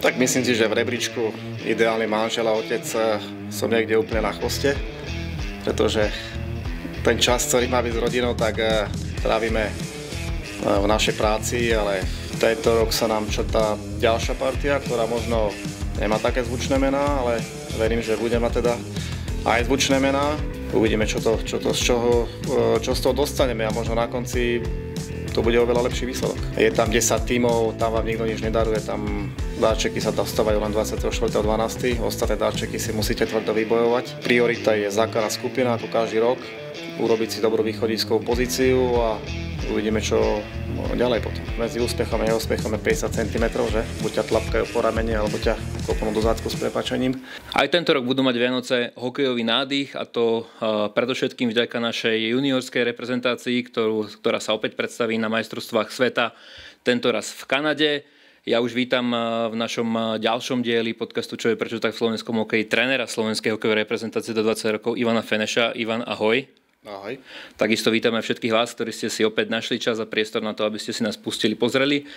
Tak myslím si, že v rebríčku ideálny manžel a otec som niekde úplne na chvoste, pretože ten čas, ktorý má byť s rodinou, tak trávime v našej práci, ale tento rok sa nám črtá ďalšia partia, ktorá možno nemá také zvučné mená, ale verím, že bude mať teda aj zvučné mená. Uvidíme, čo z toho dostaneme a možno na konci to bude oveľa lepší výsledok. Je tam 10 tímov, tam vám nikto nič nedaruje, tam darčeky sa dostávajú len 24.12. Ostatné darčeky si musíte tvrdo vybojovať. Priorita je základná skupina, ako každý rok, urobiť si dobrú východiskovú pozíciu a uvidíme, čo ďalej potom. Medzi úspechom a neúspechom je 50 cm, že? Buď ťa tlapkajú po ramene, alebo ťa kopnú do zádku s prepáčením. Aj tento rok budú mať Vianoce hokejový nádych, a to predovšetkým vďaka našej juniorskej reprezentácii, ktorá sa opäť predstaví na majstrovstvách sveta, tento raz v Kanade. Ja už vítam v našom ďalšom dieli podcastu Čo je prečo tak v slovenskom hokeji trénera slovenskej hokejovej reprezentácie do 20 rokov Ivana Feneša. Ivan, ahoj. Ahoj. Takisto vítame všetkých vás, ktorí ste si opäť našli čas a priestor na to, aby ste si nás pustili, pozreli,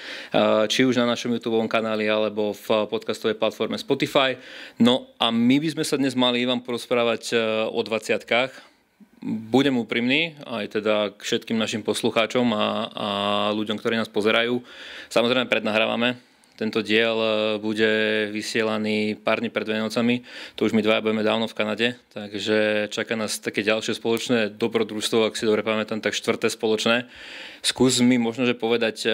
či už na našom YouTube kanáli alebo v podcastovej platforme Spotify. No a my by sme sa dnes mali, Ivan, porozprávať o 20-kách. Budem úprimný aj teda k všetkým našim poslucháčom a ľuďom, ktorí nás pozerajú. Samozrejme prednahrávame. Tento diel bude vysielaný pár dní pred Vianocami. Tu už my dvaja budeme dávno v Kanade, takže čaká nás také ďalšie spoločné dobrodružstvo, ak si dobre pamätám, tak 4. spoločné. Skús mi možno že povedať,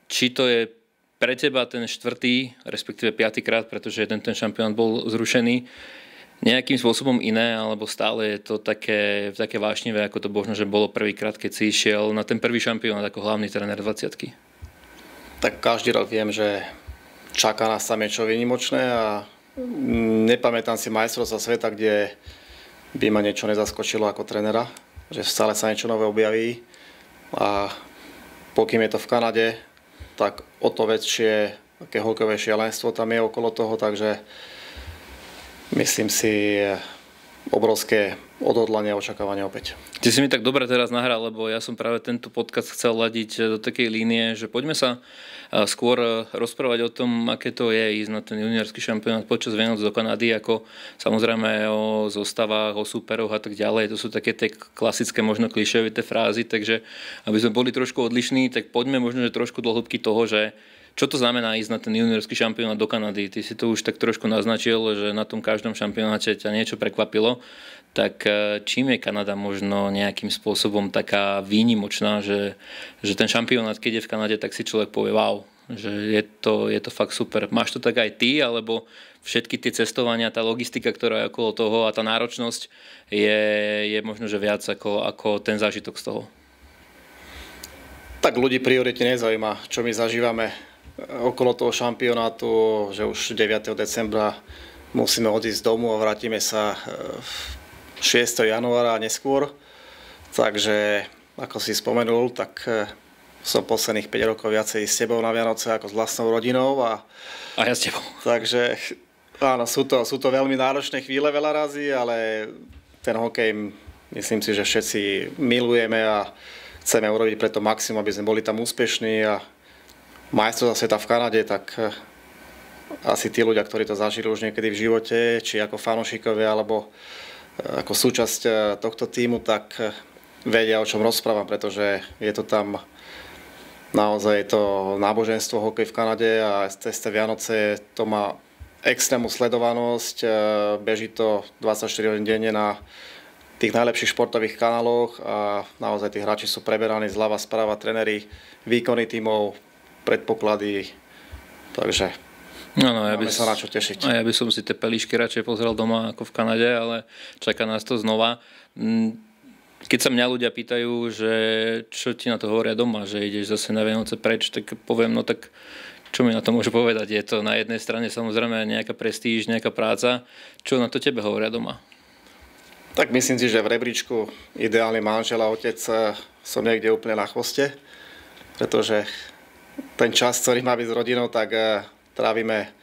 či to je pre teba ten 4., respektíve 5. krát, pretože ten šampionát bol zrušený, nejakým spôsobom iné, alebo stále je to také vášnivé, ako to možno, že bolo prvýkrát, keď si išiel na ten prvý šampionát ako hlavný tréner 20-ky. Tak každý rok viem, že čaká nás tam niečo výnimočné a nepamätám si majstrovstvá sveta, kde by ma niečo nezaskočilo ako trénera, že stále sa niečo nové objaví a pokým je to v Kanade, tak o to väčšie také hokejové šialenstvo tam je okolo toho, takže myslím si obrovské odhodlanie a očakávanie opäť. Ty si mi tak dobre teraz nahral, lebo ja som práve tento podcast chcel ladiť do takej línie, že poďme sa skôr rozprávať o tom, aké to je ísť na ten juniorský šampionát počas Vianoc do Kanady, ako samozrejme o zostavách, o súperoch a tak ďalej. To sú také tie klasické, možno klišovité frázy, takže aby sme boli trošku odlišní, tak poďme možno že trošku do hĺbky toho, že čo to znamená ísť na ten juniorský šampionát do Kanady? Ty si to už tak trošku naznačil, že na tom každom šampionáte ťa niečo prekvapilo. Tak čím je Kanada možno nejakým spôsobom taká výnimočná, že ten šampionát, keď je v Kanade, tak si človek povie wow, že je to fakt super. Máš to tak aj ty, alebo všetky tie cestovania, tá logistika, ktorá je okolo toho a tá náročnosť je možno, že viac ako ten zážitok z toho? Tak ľudí prioritne nezaujíma, čo my zažívame okolo toho šampionátu, že už 9. decembra musíme odísť z domu a vrátime sa 6. januára a neskôr. Takže, ako si spomenul, tak som posledných 5 rokov viacej s tebou na Vianoce ako s vlastnou rodinou. A ja s tebou. Takže, áno, sú to veľmi náročné chvíle veľa razy, ale ten hokej, myslím si, že všetci milujeme a chceme urobiť preto maximum, aby sme boli tam úspešní a majstrovstvá sveta v Kanade, tak asi tí ľudia, ktorí to zažili už niekedy v živote, či ako fanúšikovia, alebo ako súčasť tohto tímu, tak vedia, o čom rozprávam, pretože je to tam naozaj to náboženstvo hokej v Kanade a cez tie Vianoce to má extrémnu sledovanosť, beží to 24 hodín denne na tých najlepších športových kanáloch a naozaj tí hráči sú preberaní zľava, správa, tréneri, výkony tímov, predpoklady, takže máme sa na čo tešiť. Ja by som si tie pelíšky radšej pozrel doma ako v Kanade, ale čaká nás to znova. Keď sa mňa ľudia pýtajú, že čo ti na to hovoria doma, že ideš zase na Vianoce preč, tak poviem, no tak čo mi na to môžu povedať? Je to na jednej strane samozrejme nejaká prestíž, nejaká práca. Čo na to tebe hovoria doma? Tak myslím si, že v rebríčku ideálny manžel a otec som niekde úplne na chvoste, pretože ten čas, ktorý má byť s rodinou, tak trávime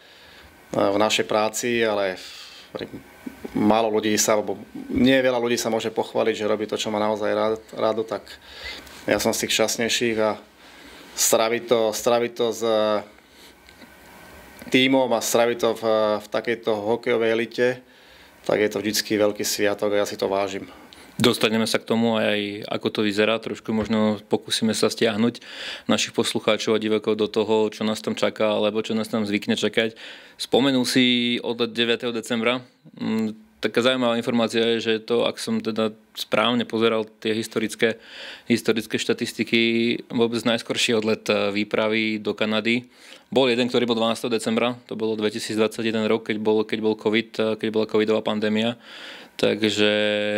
v našej práci, ale málo ľudí alebo nie veľa ľudí sa môže pochváliť, že robí to, čo má naozaj rádo, tak ja som z tých šťastnejších a straviť to s tímom a straviť to v takejto hokejovej elite, tak je to vždycky veľký sviatok a ja si to vážim. Dostaneme sa k tomu aj ako to vyzerá, trošku možno pokúsime sa stiahnuť našich poslucháčov a divákov do toho, čo nás tam čaká, alebo čo nás tam zvykne čakať. Spomenul si od 9. decembra, taká zaujímavá informácia je, že to, ak som teda správne pozeral tie historické štatistiky, vôbec najskorší odlet výpravy do Kanady bol jeden, ktorý bol 12. decembra, to bolo 2021 rok, keď bol COVID, keď bola covidová pandémia. Takže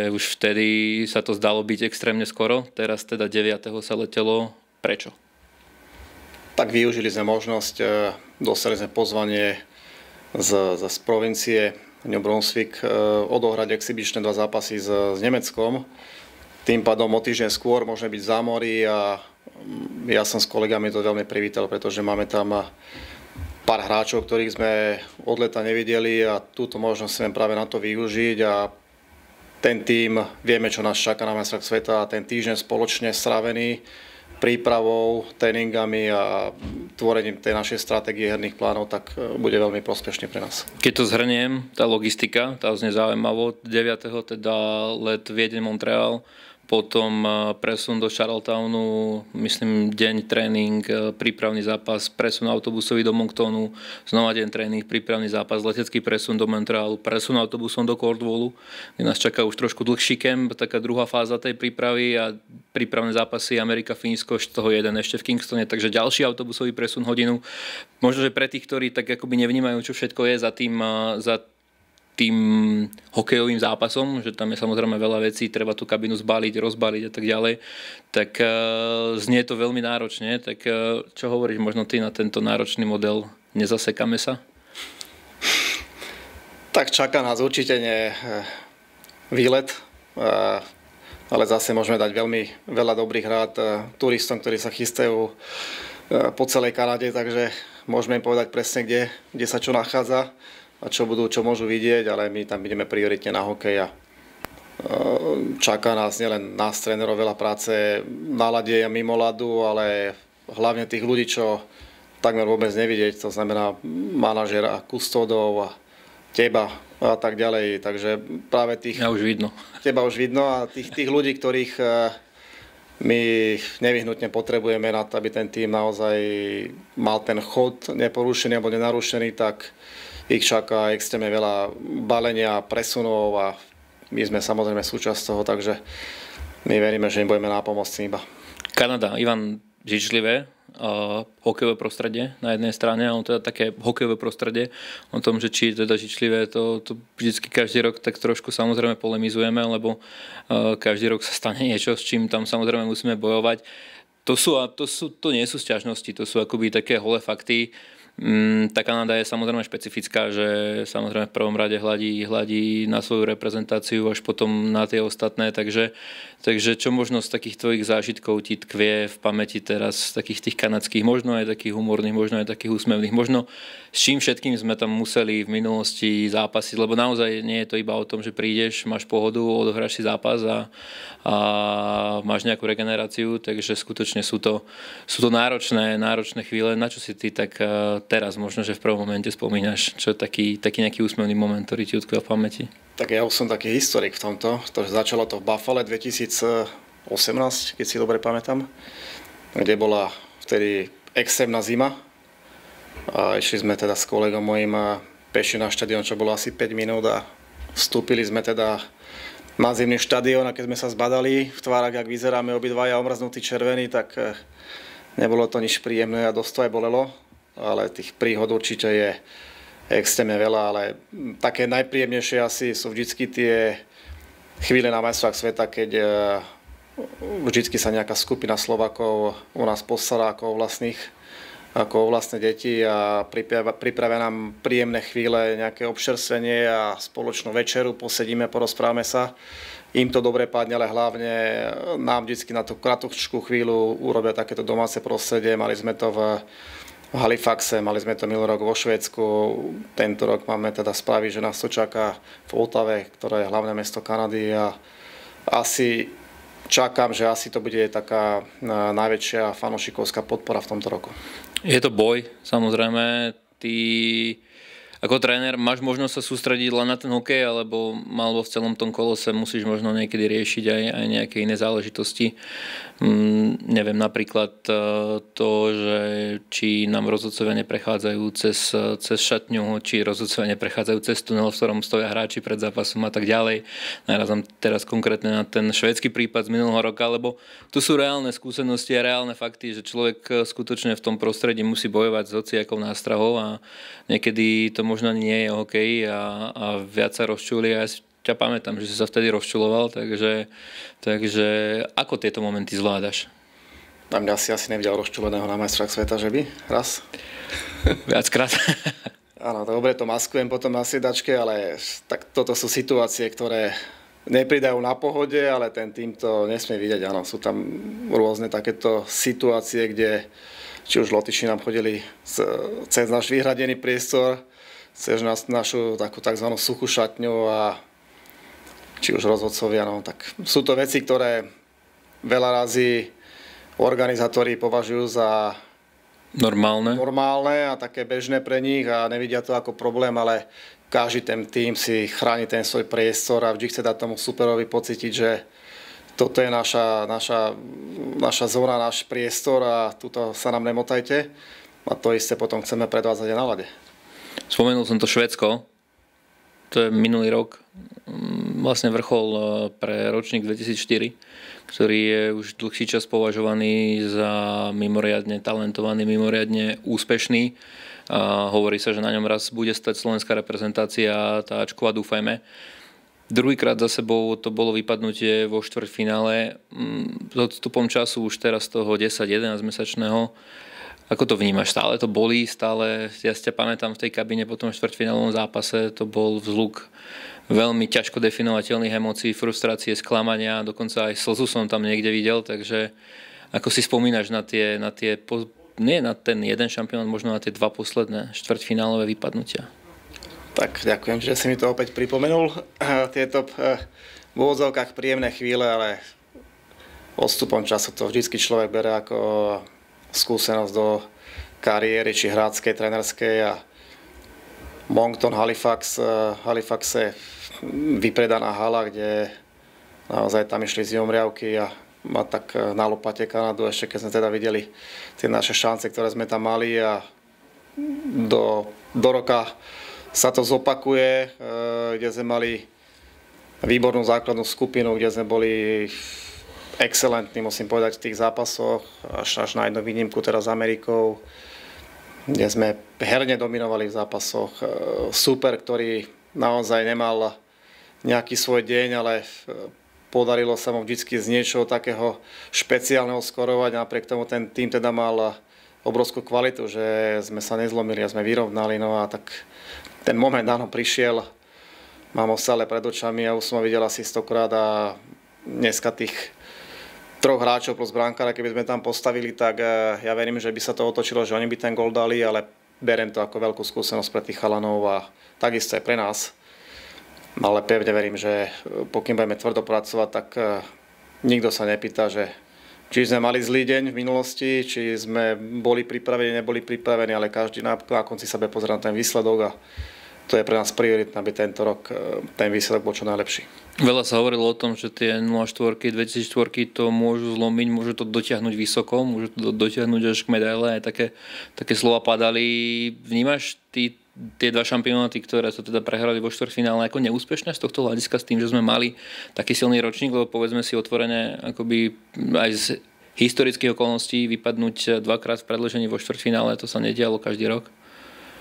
už vtedy sa to zdalo byť extrémne skoro, teraz teda 9. sa letelo. Prečo? Tak využili sme možnosť, dostali sme pozvanie z provincie New Brunswick odohrať exibičné 2 zápasy s Nemeckom. Tým pádom o týždeň skôr môžeme byť v zámori a ja som s kolegami to veľmi privítal, pretože máme tam pár hráčov, ktorých sme od leta nevideli a túto možnosť chceme práve na to využiť a ten tím, vieme, čo nás čaká na majstrovstvách sveta a ten týždeň spoločne strávený prípravou, tréningami a tvorením tej našej stratégie herných plánov, tak bude veľmi prospešný pre nás. Keď to zhrniem, tá logistika, tá znie zaujímavo. 9. teda let Viedeň-Montreal, potom presun do Charlottownu, myslím deň tréning, prípravný zápas, presun autobusový do Monktonu, znova deň tréning, prípravný zápas, letecký presun do Montrealu, presun autobusom do Cornwallu, kde nás čaká už trošku dlhší kemp, taká druhá fáza tej prípravy a prípravné zápasy Amerika-Fínsko, z toho jeden ešte v Kingstone, takže ďalší autobusový presun hodinu. Možno, že pre tých, ktorí tak akoby nevnímajú, čo všetko je za tým hokejovým zápasom, že tam je samozrejme veľa vecí, treba tú kabinu zbaliť, rozbaliť a tak ďalej, tak znie to veľmi náročne. Tak čo hovoríš možno ty na tento náročný model? Nezasekáme sa? Tak čaká nás určite výlet, ale zase môžeme dať veľmi veľa dobrých rád turistom, ktorí sa chystajú po celej Kanade, takže môžeme im povedať presne, kde sa čo nachádza a čo môžu vidieť, ale my tam ideme prioritne na hokej a čaká nás nielen nás trénerov veľa práce na ľade a mimo ľadu, ale hlavne tých ľudí, čo takmer vôbec nevidieť, to znamená manažera, kustódov a teba a tak ďalej, takže práve Ja už vidno. Teba už vidno a tých ľudí, ktorých my nevyhnutne potrebujeme na to, aby ten tým naozaj mal ten chod neporušený alebo nenarušený, tak ich čaká extrémne veľa balenia, presunov a my sme samozrejme súčasť toho, takže my veríme, že im budeme nápomocní iba. Kanada, Ivan, žičlivé hokejové prostredie na jednej strane, ale teda také hokejové prostredie o tom, že či je teda žičlivé, to vždycky každý rok tak trošku samozrejme polemizujeme, lebo každý rok sa stane niečo, s čím tam samozrejme musíme bojovať. To nie sú sťažnosti, to sú akoby také holé fakty. Tá Kanada je samozrejme špecifická, že samozrejme v prvom rade hladí na svoju reprezentáciu až potom na tie ostatné, takže čo možno z takých tvojich zážitkov ti tkvie v pamäti teraz, z takých tých kanadských, možno aj takých humorných, možno aj takých úsmevných, možno s čím všetkým sme tam museli v minulosti zápasiť, lebo naozaj nie je to iba o tom, že prídeš, máš pohodu, odohráš si zápas a máš nejakú regeneráciu, takže skutočne sú to náročné chvíle. Na čo si ty tak teraz možno, že v prvom momente spomínaš, čo taký nejaký úsmevný moment, ktorý ti utkvel v pamäti? Tak ja už som taký historik v tomto, pretože začalo to v Buffale 2018, keď si dobre pamätám, kde bola vtedy extrémna zima a išli sme teda s kolegom mojím peši na štadión, čo bolo asi 5 minút a vstúpili sme teda na zimný štadión a keď sme sa zbadali v tvárach, jak vyzeráme obidvaja omrznutí červení, tak nebolo to nič príjemné a dosť to aj bolelo. Ale tých príhod určite je extrémne veľa, ale také najpríjemnejšie asi sú vždycky tie chvíle na majstrovstvách sveta, keď vždycky sa nejaká skupina Slovákov u nás postará ako o vlastné deti a pripravia nám príjemné chvíle, nejaké občerstvenie a spoločnú večeru, posedíme, porozprávame sa. Im to dobre padne, ale hlavne nám vždycky na tú kratučku chvíľu urobia takéto domáce prostredie. Mali sme to v Halifaxe, mali sme to minulý rok vo Švédsku, tento rok máme teda správy, že nás to čaká v Ottave, ktoré je hlavné mesto Kanady a asi čakám, že asi to bude taká najväčšia fanúšikovská podpora v tomto roku. Je to boj, samozrejme, ty ako tréner máš možnosť sa sústrediť len na ten hokej, alebo v celom tom kolose musíš možno niekedy riešiť aj nejaké iné záležitosti. Neviem, napríklad to, že či nám rozhodcovia neprechádzajú cez šatňu, či rozhodcovia neprechádzajú cez tunel, v ktorom stoja hráči pred zápasom a tak ďalej. Narazám teraz konkrétne na ten švédsky prípad z minulého roka, lebo tu sú reálne skúsenosti a reálne fakty, že človek skutočne v tom prostredí musí bojovať s hociakou nástrahou a niekedy to možno nie je hokej a viac sa rozčuli. Ja si ťa pamätám, že si sa vtedy rozčuloval, takže ako tieto momenty zvládaš? Na mňa si asi nevidel rozčuleného na majstrách sveta, že by? Raz? Viackrát. Áno, dobre, to maskujem potom na sedačke, ale tak toto sú situácie, ktoré nepridajú na pohode, ale ten tým to nesmie vidieť. Áno, sú tam rôzne takéto situácie, kde či už Lotyši nám chodili cez náš vyhradený priestor, cez našu takú tzv. Suchú šatňu a či už rozhodcovia, no, tak sú to veci, ktoré veľa razy organizátori považujú za normálne a také bežné pre nich a nevidia to ako problém, ale každý ten tým si chráni ten svoj priestor a vždy chce dať tomu superovi pocítiť, že toto je naša zóna, náš priestor a tuto sa nám nemotajte a to isté potom chceme predvádzať aj na ľade. Spomenul som to Švédsko, to je minulý rok, vlastne vrchol pre ročník 2004, ktorý je už dlhší čas považovaný za mimoriadne talentovaný, mimoriadne úspešný. A hovorí sa, že na ňom raz bude stať slovenská reprezentácia, tá Ačková, dúfajme. Druhýkrát za sebou to bolo vypadnutie vo štvrťfinále. S odstupom času už teraz toho 10-11 mesačného. Ako to vnímaš? Stále to bolí, stále, ja si ťa pamätám v tej kabíne po tom štvrťfinálovom zápase, to bol vzhluk veľmi ťažko definovateľných emócií, frustrácie, sklamania, dokonca aj slzu som tam niekde videl, takže ako si spomínaš nie na ten jeden šampionát, možno na tie dva posledné štvrťfinálové vypadnutia? Tak ďakujem, že si mi to opäť pripomenul. Tieto v úvodzovkách príjemné chvíle, ale odstupom času to vždycky človek bere ako skúsenosť do kariéry, či hráckej, trenerskej a Moncton, Halifaxe vypredaná hala, kde naozaj tam išli zimomriavky a ma tak na lopate Kanadu, ešte keď sme teda videli tie naše šance, ktoré sme tam mali a do roka sa to zopakuje, kde sme mali výbornú základnú skupinu, kde sme boli excelentní, musím povedať, v tých zápasoch, až na jednu výnimku teraz s Amerikou, kde sme herne dominovali v zápasoch. Super, ktorý naozaj nemal nejaký svoj deň, ale podarilo sa mu vždy z niečoho takého špeciálneho skorovať a napriek tomu ten tým teda mal obrovskú kvalitu, že sme sa nezlomili a sme vyrovnali. No a tak ten moment áno prišiel, mám ho stále pred očami a už som ho videl asi 100-krát a dneska tých troch hráčov plus brankára, keby sme tam postavili, tak ja verím, že by sa to otočilo, že oni by ten gól dali, ale beriem to ako veľkú skúsenosť pre tých chalanov a takisto aj pre nás. Ale pevne verím, že pokým budeme tvrdo pracovať, tak nikto sa nepýta, že či sme mali zlý deň v minulosti, či sme boli pripravení, neboli pripravení, ale každý na konci sa bude pozerať na ten výsledok a to je pre nás prioritné, aby tento rok ten výsledok bol čo najlepší. Veľa sa hovorilo o tom, že tie 04, 2004 to môžu zlomiť, môžu to dotiahnuť vysoko, môžu to dotiahnuť až k medaile, aj také slova padali. Vnímaš tie dva šampionáty, ktoré sa teda prehrali vo štvrťfinále, ako neúspešné z tohto hľadiska s tým, že sme mali taký silný ročník, lebo povedzme si otvorene, akoby aj z historických okolností vypadnúť dvakrát v predĺžení vo štvrťfinále, to sa nedialo každý rok?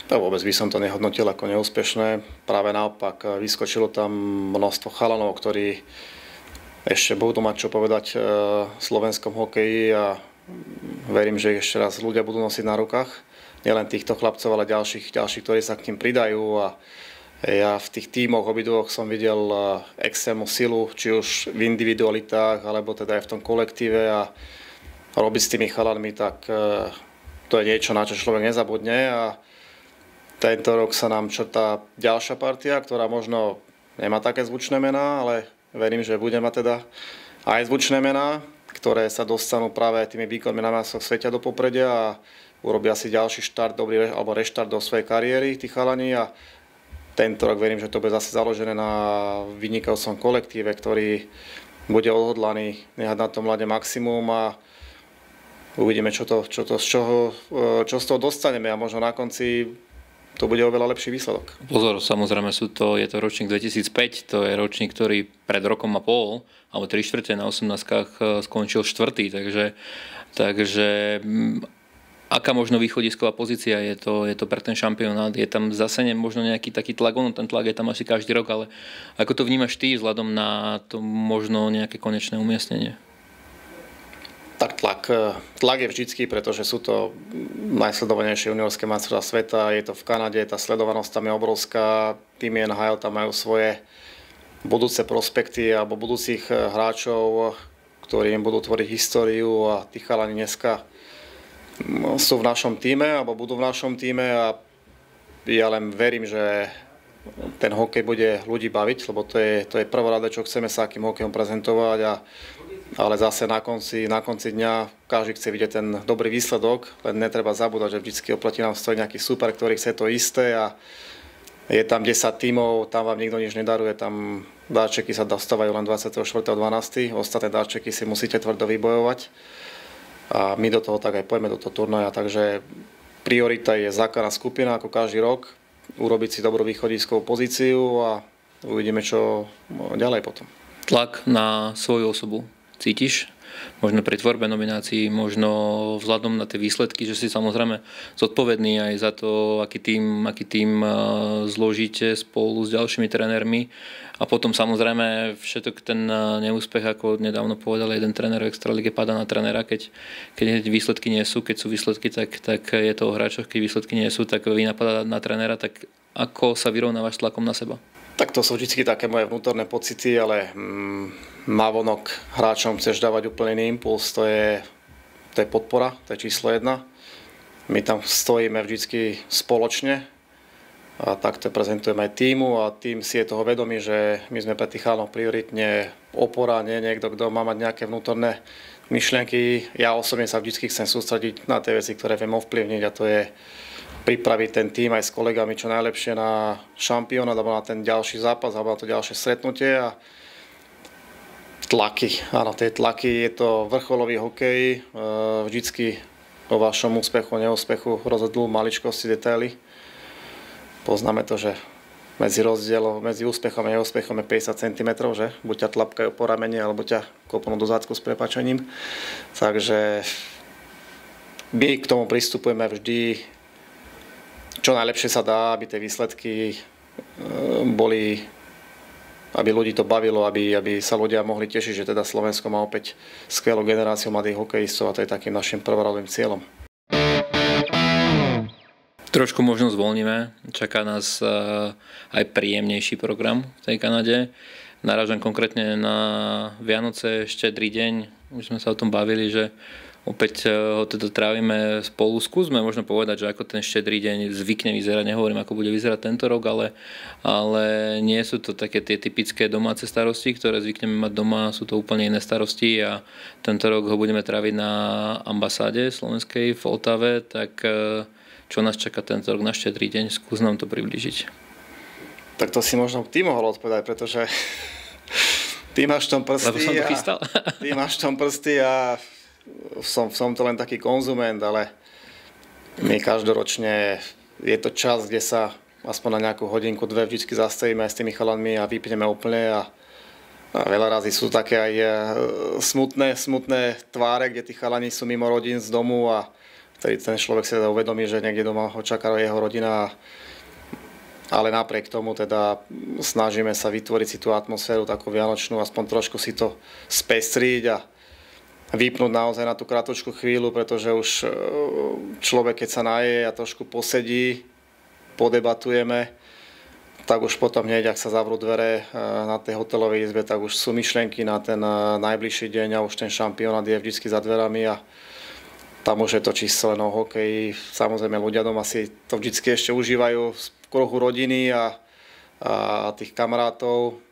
No, vôbec by som to nehodnotil ako neúspešné. Práve naopak, vyskočilo tam množstvo chalanov, ktorí ešte budú mať čo povedať v slovenskom hokeji a verím, že ešte raz ľudia budú nosiť na rukách. Nielen týchto chlapcov, ale ďalších, ktorí sa k tým pridajú. A ja v tých tímoch obidvoch som videl extrémnu silu, či už v individualitách, alebo teda aj v tom kolektíve. A robiť s tými chalanmi, tak to je niečo, na čo človek nezabudne. A tento rok sa nám črtá ďalšia partia, ktorá možno nemá také zvučné mená, ale verím, že bude mať teda aj zvučné mená. ktoré sa dostanú práve tými výkonmi na majstrovstvách sveta do popredia a urobia si ďalší štart, dobrý alebo reštart do svojej kariéry, tí chalani. A tento rok verím, že to bude zase založené na vynikajúcom kolektíve, ktorý bude odhodlaný nehať na tom mlade maximum a uvidíme, čo z toho dostaneme a možno na konci to bude oveľa lepší výsledok. Pozor, samozrejme je to ročník 2005, to je ročník, ktorý pred rokom a pol, alebo 3/4 na 18 skončil 4. Takže aká možno východisková pozícia je to pre ten šampionát? Je tam zase možno nejaký taký tlak, ten tlak je tam asi každý rok, ale ako to vnímaš ty vzhľadom na to možno nejaké konečné umiestnenie? Tak tlak je vždycky, pretože sú to najsledovanejšie juniorské majstrovstvá sveta, je to v Kanade, tá sledovanosť tam je obrovská, týmy NHL tam majú svoje budúce prospekty alebo budúcich hráčov, ktorí im budú tvoriť históriu a tí chalani dneska sú v našom týme alebo budú v našom týme a ja len verím, že ten hokej bude ľudí baviť, lebo to je prvorade, čo chceme sa akým hokejom prezentovať ale zase na konci dňa každý chce vidieť ten dobrý výsledok, len netreba zabúdať, že vždycky oproti nám stojí nejaký super, ktorý chce to isté a je tam 10 tímov, tam vám nikto nič nedaruje, tam darčeky sa dostávajú len 24.12. Ostatné darčeky si musíte tvrdo vybojovať a my do toho tak aj pojeme do toho turnaja, takže priorita je základná skupina ako každý rok, urobiť si dobrú východiskovú pozíciu a uvidíme, čo ďalej potom. Tlak na svoju osobu cítiš? Možno pri tvorbe nominácií, možno vzhľadom na tie výsledky, že si samozrejme zodpovedný aj za to, aký tým zložíte spolu s ďalšími trénermi. A potom samozrejme všetok ten neúspech, ako nedávno povedal jeden tréner v Extralíge, padá na trénera, keď výsledky nie sú, keď sú výsledky, tak je to o hráčoch, keď výsledky nie sú, tak vina padá na trénera, tak ako sa vyrovnávaš tlakom na seba? Tak to sú vždy také moje vnútorné pocity, ale navonok hráčom chceš dávať úplne iný impuls, to je podpora, to je číslo 1. My tam stojíme vždy spoločne a takto prezentujeme aj týmu a tým si je toho vedomý, že my sme pre tých chalánov prioritne opora, nie niekto, kto má mať nejaké vnútorné myšlienky. Ja osobne sa vždy chcem sústrediť na tie veci, ktoré viem ovplyvniť a to je pripraviť ten tým aj s kolegami čo najlepšie na šampiónat alebo na ten ďalší zápas alebo na to ďalšie stretnutie a tlaky. Áno, tie tlaky, je to vrcholový hokej, vždycky o vašom úspechu a neúspechu rozhodujú maličkosti, detaily. Poznáme to, že medzi úspechom a neúspechom je 50 cm, že? Buď ťa tlapkajú po ramene alebo ťa kopnú do zácku s prepáčením. Takže my k tomu pristupujeme vždy čo najlepšie sa dá, aby tie výsledky boli, aby ľudí to bavilo, aby sa ľudia mohli tešiť, že teda Slovensko má opäť skvelú generáciu mladých hokejistov a to je takým našim prvoradovým cieľom. Trošku možno zvolníme, čaká nás aj príjemnejší program v tej Kanade. Narážam konkrétne na Vianoce, Štedrý deň, už sme sa o tom bavili, že opäť ho teda trávime spolu. Skúsme možno povedať, že ako ten Štedrý deň zvykne vyzerať. Nehovorím, ako bude vyzerať tento rok, ale nie sú to také tie typické domáce starosti, ktoré zvykneme mať doma. Sú to úplne iné starosti a tento rok ho budeme tráviť na ambasáde slovenskej v Otave. Tak čo nás čaká tento rok na Štedrý deň? Skús nám to priblížiť. Tak to si možno ty mohol odpovedať, pretože ty máš v tom prsty. Lebo som to chystal. Ty máš v tom prsty a som to len taký konzument, ale my každoročne je to čas, kde sa aspoň na nejakú hodinku, dve vždy zastavíme aj s tými chalanmi a vypneme úplne a veľa razy sú také aj smutné tváre, kde tí chalani sú mimo rodín z domu a vtedy ten človek si teda uvedomí, že niekde doma ho čaká jeho rodina, ale napriek tomu teda snažíme sa vytvoriť si tú atmosféru takú vianočnú, aspoň trošku si to spestriť a vypnúť naozaj na tú krátku chvíľu, pretože už človek, keď sa naje a trošku posedí, podebatujeme, tak už potom hneď, ak sa zavrú dvere na tej hotelovej izbe, tak už sú myšlienky na ten najbližší deň a už ten šampionát je vždy za dverami a tam už je to čisto len o hokeji. Samozrejme ľudia doma si to vždy ešte užívajú v kruhu rodiny a tých kamarátov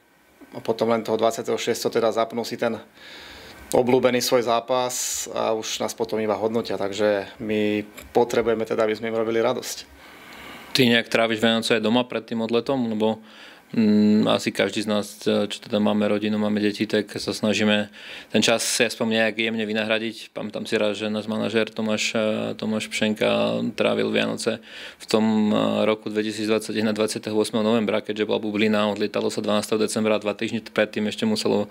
a potom len toho 26. teda zapnú si ten obľúbený svoj zápas a už nás potom iba hodnotia, takže my potrebujeme teda, aby sme im robili radosť. Ty nejak tráviš Vianoce aj doma pred tým odletom, lebo asi každý z nás, čo teda máme rodinu, máme deti, tak sa snažíme ten čas si aspoň nejak jemne vynahradiť. Pamätám si raz, že náš manažér Tomáš Pšenka trávil Vianoce v tom roku 2021 28. novembra, keďže bola bublina, odlietalo sa 12. decembra a 2 týždne predtým ešte museli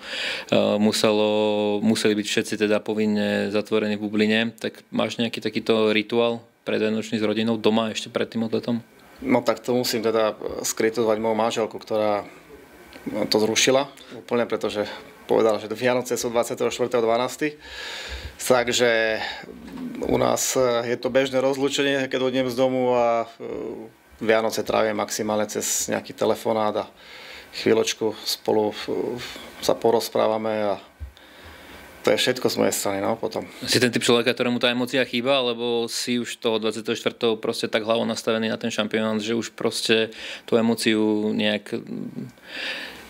byť všetci teda povinne zatvorení v bubline. Tak máš nejaký takýto rituál predvianočný s rodinou doma ešte pred tým odletom? No tak to musím teda skritovať moju manželku, ktorá to zrušila úplne, pretože povedala, že Vianoce sú 24.12. Takže u nás je to bežné rozlúčenie, keď odnem z domu a Vianoce trávim maximálne cez nejaký telefonát a chvíľočku spolu sa porozprávame a to je všetko z mojej strany, no, potom. Si ten typ človeka, ktorému tá emócia chýba, alebo si už toho 24. proste tak hlavo nastavený na ten šampionát, že už proste tú emóciu nejak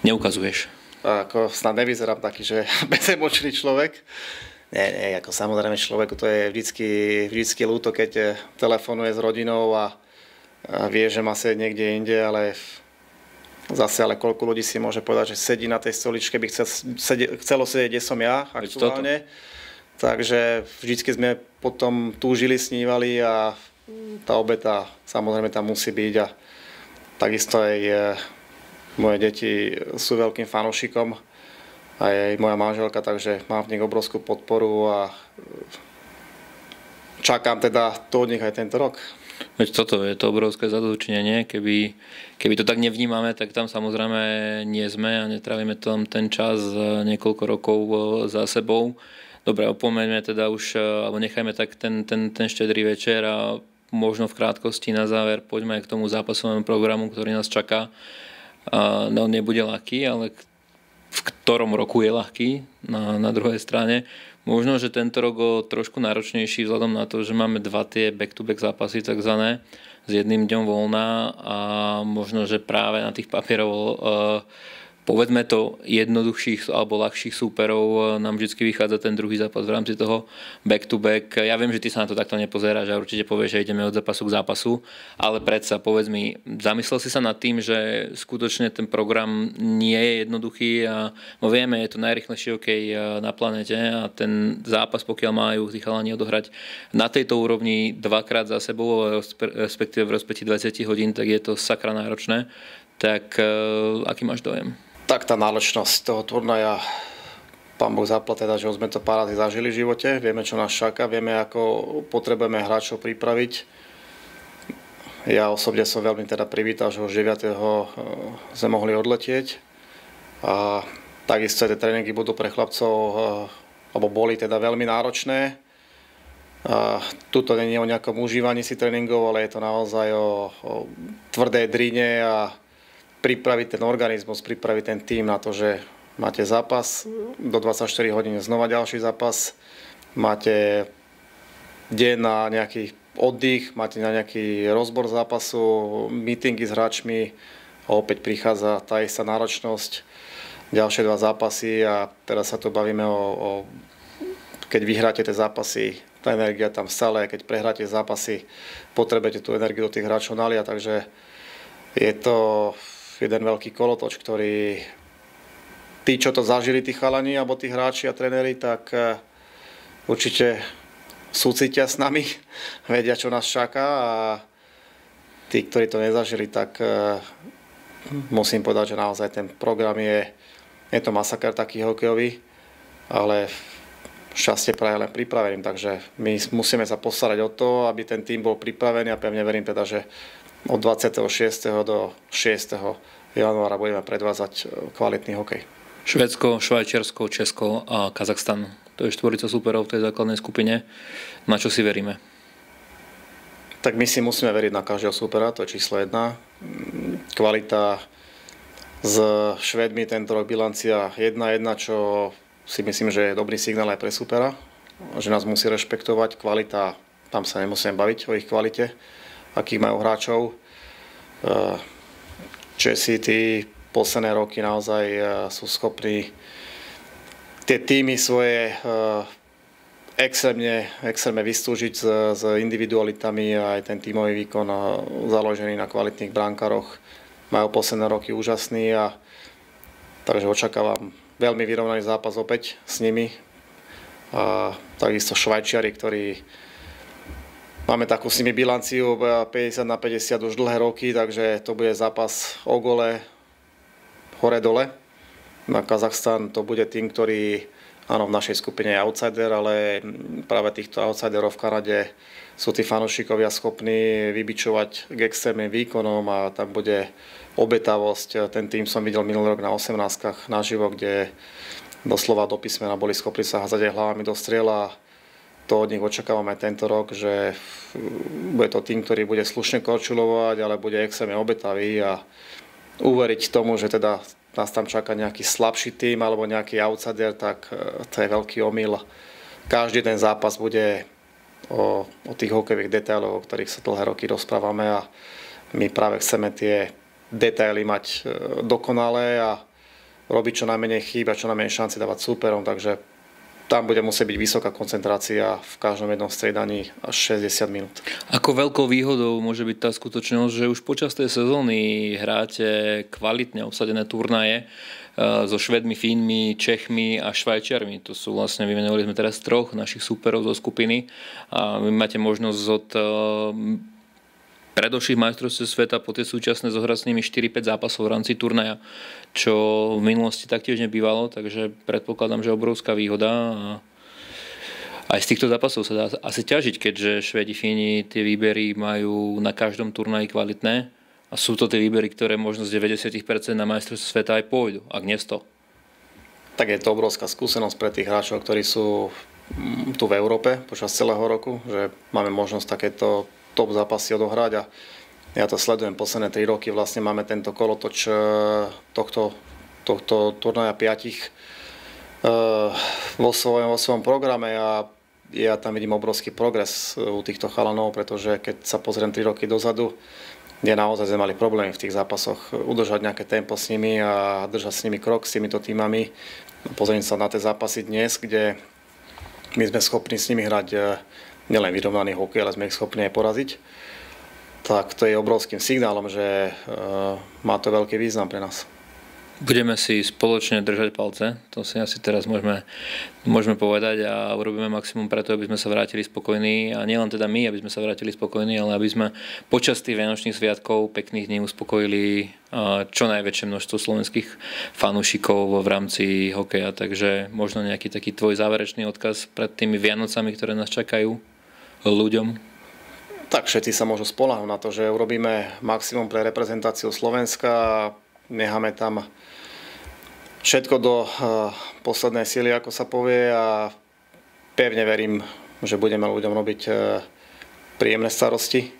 neukazuješ? Ako snad nevyzerám taký, že bezemočný človek. Nie, ako samozrejme človeku to je vždycky ľúto, keď telefonuje s rodinou a vie, že má sedieť niekde inde, ale koľko ľudí si môže povedať, že sedí na tej stoličke, by chcelo sedieť, kde som ja aktuálne. Takže vždycky sme potom túžili, snívali a tá obeta samozrejme tam musí byť a takisto aj moje deti sú veľkým fanúšikom aj moja manželka, takže mám v nich obrovskú podporu a čakám teda to od nich aj tento rok. Veď toto je to obrovské zadozučinenie, keby to tak nevnímame, tak tam samozrejme nie sme a netrávime tam ten čas niekoľko rokov za sebou. Dobre, opomeňme teda už, alebo nechajme tak ten štedrý večer a možno v krátkosti na záver poďme k tomu zápasovému programu, ktorý nás čaká. No, nebude ľahký, ale v ktorom roku je ľahký na druhej strane. Možno, že tento rok je trošku náročnejší vzhľadom na to, že máme 2 tie back-to-back zápasy takzvané s jedným dňom voľna a možno, že práve na tých papierov povedzme to jednoduchších alebo ľahších súperov nám vždy vychádza ten druhý zápas v rámci toho back-to-back. Ja viem, že ty sa na to takto nepozeráš a určite povieš, že ideme od zápasu k zápasu, ale predsa povedz mi, zamyslel si sa nad tým, že skutočne ten program nie je jednoduchý a vieme, je to najrýchlejší hokej na planete a ten zápas, pokiaľ majú tí chalani odohrať na tejto úrovni 2-krát za sebou, respektíve v rozpätí 20 hodín, tak je to sakra náročné. Tak aký máš dojem? Tak tá náročnosť toho turnaja, pán Boh zaplať teda, že sme to pár razy zažili v živote, vieme, čo nás čaká, vieme, ako potrebujeme hráčov pripraviť. Ja osobne som veľmi teda privítal, že už 9. sme mohli odletieť a takisto tie tréningy budú pre chlapcov, alebo boli teda veľmi náročné. Tuto nie je o nejakom užívaní si tréningov, ale je to naozaj o tvrdé drine a pripraviť ten organizmus, pripraviť ten tím na to, že máte zápas, do 24 hodín znova ďalší zápas, máte deň na nejaký oddych, máte na nejaký rozbor zápasu, meetingy s hráčmi a opäť prichádza tá istá náročnosť, ďalšie 2 zápasy a teraz sa tu bavíme keď vyhráte tie zápasy, tá energia tam stále, keď prehráte zápasy, potrebujete tú energiu do tých hráčov naliať, takže je to jeden veľký kolotoč, ktorý tí, čo to zažili, tí chalani, alebo tí hráči a tréneri, tak určite súcitia s nami, vedia, čo nás čaká a tí, ktorí to nezažili, tak musím povedať, že naozaj ten program je to masaker taký hokejový, ale šťastie praje len pripraveným, takže my musíme sa postarať o to, aby ten tým bol pripravený a pevne verím teda, že od 26. do 6. januára budeme predvádzať kvalitný hokej. Švédsko, Švajčiarsko, Česko a Kazachstan. To je 4 súperov v tej základnej skupine. Na čo si veríme? Tak my si musíme veriť na každého súpera, to je číslo 1. Kvalita s Švédmi tento rok bilancia 1-1, čo si myslím, že je dobrý signál aj pre súpera, že nás musí rešpektovať. Kvalita, tam sa nemusíme baviť o ich kvalite, akých majú hráčov. Česi tí posledné roky naozaj sú schopní tie týmy svoje extrémne vystúžiť s individualitami a aj ten tímový výkon založený na kvalitných brankároch majú posledné roky úžasný a takže očakávam veľmi vyrovnaný zápas opäť s nimi. A takisto Švajčiari, ktorí máme takú s nimi bilanciu 50-50 už dlhé roky, takže to bude zápas o gole hore-dole. Na Kazachstan to bude tým, ktorý áno, v našej skupine je outsider, ale práve týchto outsiderov v Kanade sú tí fanúšikovia schopní vybičovať k extrémnym výkonom a tam bude obetavosť. Ten tým som videl minulý rok na 18-kách naživo, kde doslova do písmena boli schopní sa házať aj hlavami do striela. To od nich očakávam aj tento rok, že bude to tým, ktorý bude slušne korčulovať, ale bude extrémne obetavý a uveriť tomu, že teda nás tam čaká nejaký slabší tým alebo nejaký outsider, tak to je veľký omyl. Každý ten zápas bude o tých hokejových detailoch, o ktorých sa dlhé roky rozprávame a my práve chceme tie detaily mať dokonalé a robiť čo najmenej chýb a čo najmenej šanci dávať súperom, takže tam bude musieť byť vysoká koncentrácia v každom jednom striedaní až 60 minút. Ako veľkou výhodou môže byť tá skutočnosť, že už počas tej sezóny hráte kvalitne obsadené turnaje so Švédmi, Fínmi, Čechmi a Švajčiarmi. To sú vlastne, vymenovali sme teraz 3 našich súperov zo skupiny a vy máte možnosť od predošlých majstrovstiev sveta po tie súčasné zohrať s nimi 4-5 zápasov v rámci turnaja, čo v minulosti taktiež nebývalo, takže predpokladám, že obrovská výhoda a aj z týchto zápasov sa dá asi ťažiť, keďže Švédi, Fíni tie výbery majú na každom turnaji kvalitné a sú to tie výbery, ktoré možno z 90% na majstrovstiev sveta aj pôjdu, ak nie 100. Tak je to obrovská skúsenosť pre tých hráčov, ktorí sú tu v Európe počas celého roku, že máme možnosť takéto top zápasy odohrať a ja to sledujem posledné 3 roky, vlastne máme tento kolotoč tohto turnaja 5 vo svojom programe a ja tam vidím obrovský progres u týchto chalanov, pretože keď sa pozriem 3 roky dozadu, kde naozaj sme mali problémy v tých zápasoch udržať nejaké tempo s nimi a držať s nimi krok, s týmito týmami. Pozriem sa na tie zápasy dnes, kde my sme schopní s nimi hrať nielen vyrovnaný hokej, ale sme ich schopní aj poraziť, tak to je obrovským signálom, že má to veľký význam pre nás. Budeme si spoločne držať palce, to si asi teraz môžeme povedať a urobíme maximum preto, aby sme sa vrátili spokojní a nielen teda my, aby sme sa vrátili spokojní, ale aby sme počas tých vianočných sviatkov pekných dní uspokojili čo najväčšie množstvo slovenských fanúšikov v rámci hokeja, takže možno nejaký taký tvoj záverečný odkaz pred tými Vianocami, ktoré nás čakajú ľuďom. Tak všetci sa môžu spoľahnúť na to, že urobíme maximum pre reprezentáciu Slovenska a necháme tam všetko do poslednej síly, ako sa povie a pevne verím, že budeme ľuďom robiť príjemné starosti,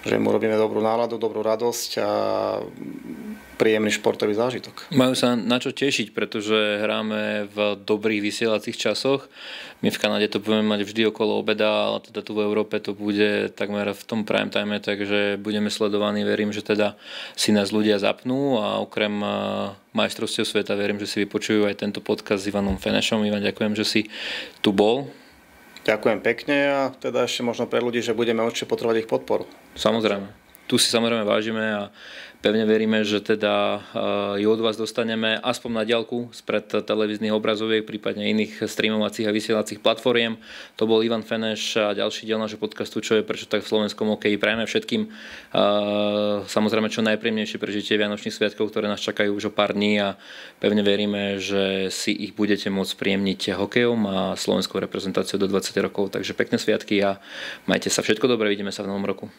že mu robíme dobrú náladu, dobrú radosť a príjemný športový zážitok. Majú sa na čo tešiť, pretože hráme v dobrých vysielacích časoch. My v Kanade to budeme mať vždy okolo obeda, ale teda tu v Európe to bude takmer v tom prime time, takže budeme sledovaní. Verím, že teda si nás ľudia zapnú a okrem majstrovstiev sveta verím, že si vypočujú aj tento podcast s Ivanom Fenešom. Ivan, ďakujem, že si tu bol. Ďakujem pekne a teda ešte možno pre ľudí, že budeme určite potrebovať ich podporu. Samozrejme. Tu si samozrejme vážime a pevne veríme, že teda ju od vás dostaneme aspoň na diaľku spred televíznych obrazoviek, prípadne iných streamovacích a vysielacích platformiem. To bol Ivan Feneš a ďalší diel nášho podcastu Čo je prečo tak v slovenskom hokeji. Prajeme všetkým samozrejme čo najpríjemnejšie prežitie Vianočných sviatkov, ktoré nás čakajú už o pár dní a pevne veríme, že si ich budete môcť príjemniť hokejom a slovenskou reprezentáciou do 20 rokov. Takže pekné sviatky a majte sa všetko dobre, vidíme sa v novom roku.